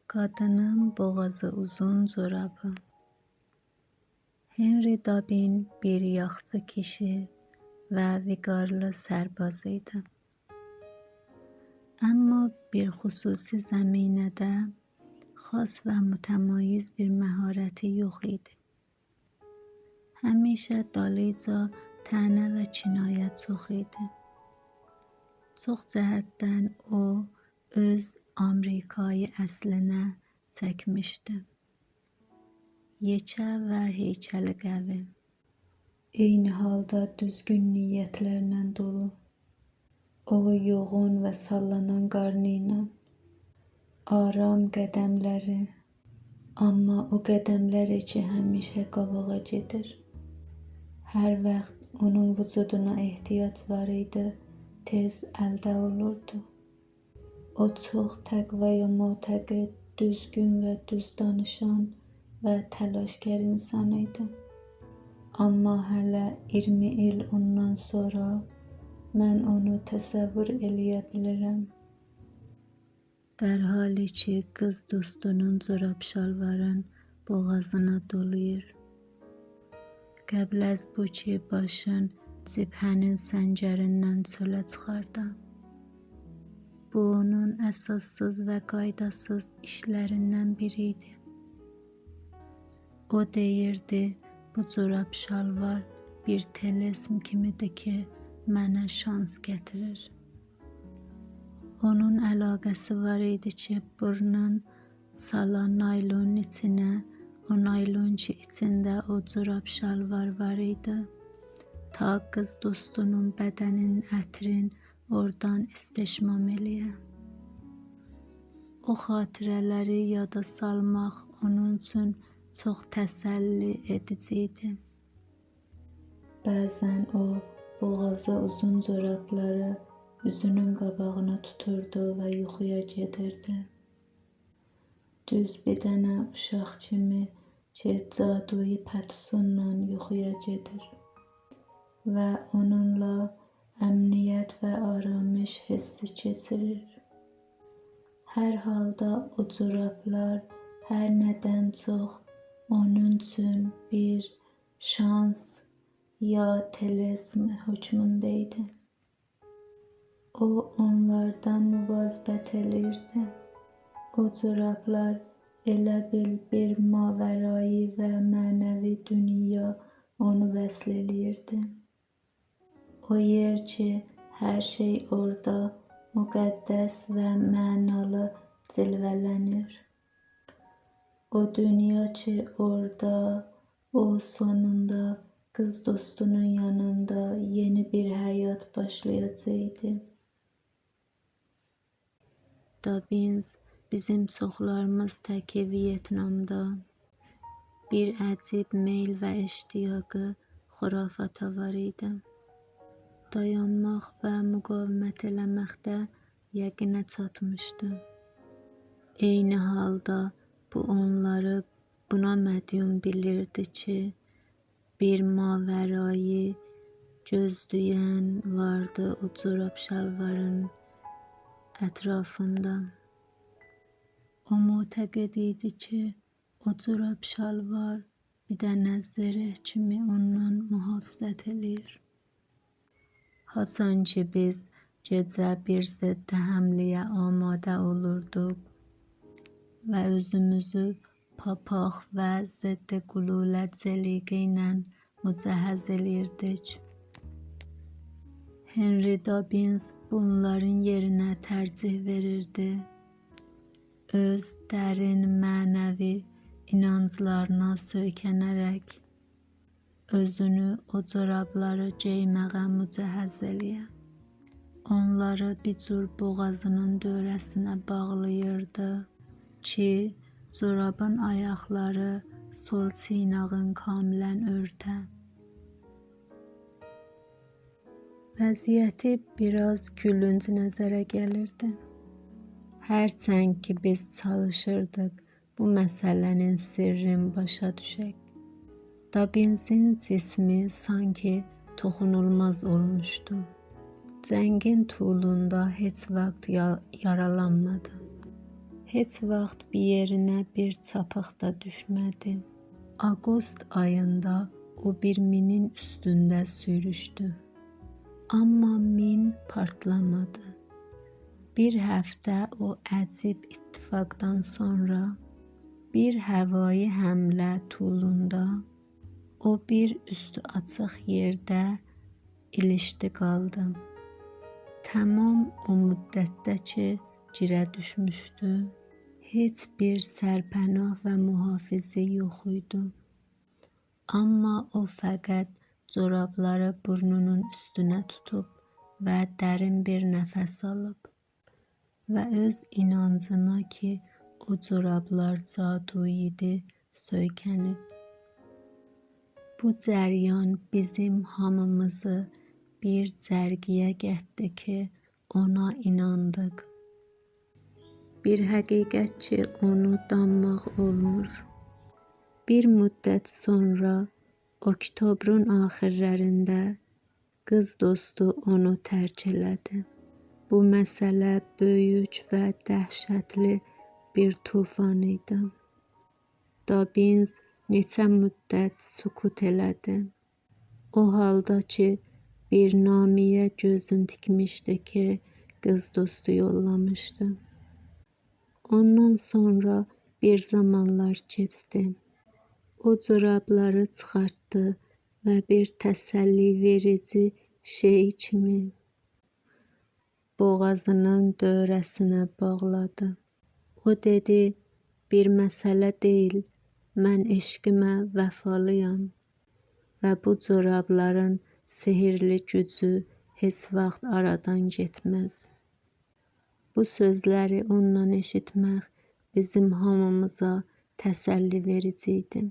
Kadının boğazı uzun zorabı. Henry Dobbin bir yaxşı kişi və vüqarlı sərbaz idi. Amma bir xüsusi zəminədə xas və mütəmayyiz bir məharəti yox idi. Həmişə dalıca tənə və cinayət çox idi. Çox cəhətdən o öz Amerikayı əslinə çəkmişdi. Yekə və heykəli qəvi. Eyni halda düzgün niyyətlərlə dolu. O yoğun və sallanan qarnı ilə. Aram qədəmləri. Amma o qədəmləri ki həmişə qabağa gedir. Hər vaxt onun vücuduna ehtiyac var idi, tez əldə olurdu. O çox təqvaya mütəqid, düzgün və düz danışan və təlaşkar insan idi. Amma hələ 20 il ondan sonra mən onu təsəvvür eləyə bilirəm. Dərhali ki qız dostunun corab şalvarın boğazına dolayır. Qəbl az bu ki başın cibhənin səngərindən çölə çıxardı. Bu onun əsassız və qaydasız işlərindən biri idi. O deyirdi, bu corab şalvar bir telesm kimidir ki mənə şans gətirir. Onun əlaqəsi var idi ki burnun salan naylonun içinə, o naylon ki içində o corab şalvar var idi. Ta qız dostunun bədəninin ətrin oradan istişmam eləyə. O xatirələri yada salmaq onun üçün çox təsəlli edici idi. Bəzən o boğazı uzun corabları üzünün qabağına tuturdu və yuxuya gedirdi. Düz bir dənə uşaq kimi ki caduyi pətusunla yuxuya gedir və onunla əmniyyət və aramış hissi keçirir. Hər halda o corablar hər nədən çox onun üçün bir şans ya telesm hökmündə idi. O onlardan müvazibət eləyirdi. O corablar elə bil bir mavərai və mənəvi dünya onu vəsl eləyirdi. O yer ki hər şey orada müqəddəs və mənalı cilvələnir. O dünya ki orada, o sonunda qız dostunun yanında yeni bir həyat başlayacaqdı. Dobbins bizim çoxlarımız təki Vyetnamda bir əcib meyl və iştiyaqı xurafata var idi. Dayanmaq və müqavimət eləməkdə yəqinə çatmışdı. Eyni halda bu onları buna mədyum bilirdi ki, bir mavərai gözləyən vardı o corab şalvarın ətrafında. O mütəqid idi ki, o corab şalvar bir dənə zərək kimi ondan mühafizət eləyir. Haçan ki biz gecə bir zəddə həmləyə amadə olurduq və özümüzü papaq və zəddə qululə cəliqə ilə mücəhəz eləyirdik. Henry Dobbins bunların yerinə tərcih verirdi. Öz dərin mənəvi inanclarına söykənərək özünü o corabları geyməyə mücəhəz eləyə. Onları bir cür boğazının dövrəsinə bağlayırdı ki, corabın ayaqları sol çiynağın kamilən örtə. Vəziyyəti biraz gülünc nəzərə gəlirdi. Hərçənd ki biz çalışırdıq bu məsələnin sirrini başa düşək. Dobbinsin cismi sanki toxunulmaz olmuşdu. Cəngin tulunda heç vaxt yaralanmadı. heç vaxt bir yerinə bir çapıq da düşmədi. Avqust ayında o bir minin üstündə sürüşdü. Amma min partlamadı. Bir həftə o əcib ittifaqdan sonra bir həvai həmlə tulunda o bir üstü açıq yerdə ilişdi qaldı. Tamam o müddətdə ki girə düşmüşdü, heç bir sərpənah və mühafizə yox idi. Amma o fəqət corabları burnunun üstünə tutub və dərin bir nəfəs alıb və öz inancına ki o corablar cadu idi söykənib. Bu cəryan bizim hamımızı bir cərgiyə gətdi ki ona inandıq. Bir həqiqət ki onu danmaq olmur. Bir müddət sonra oktobrun axırlarında qız dostu onu tərk elədi. Bu məsələ böyük və dəhşətli bir tufan idi. Dobbins neçə müddət sükut elədi. O halda ki bir naməyə gözün tikmişdi ki qız dostu yollamışdı. Ondan sonra bir zamanlar keçdi. O corabları çıxartdı və bir təsəlli verici şey kimi boğazının dövrəsinə bağladı. O dedi, bir məsələ deyil, mən eşqimə vəfalıyam və bu corabların sehirli gücü heç vaxt aradan getməz. Bu sözləri ondan eşitmək bizim hamımıza təsəlli verici idi.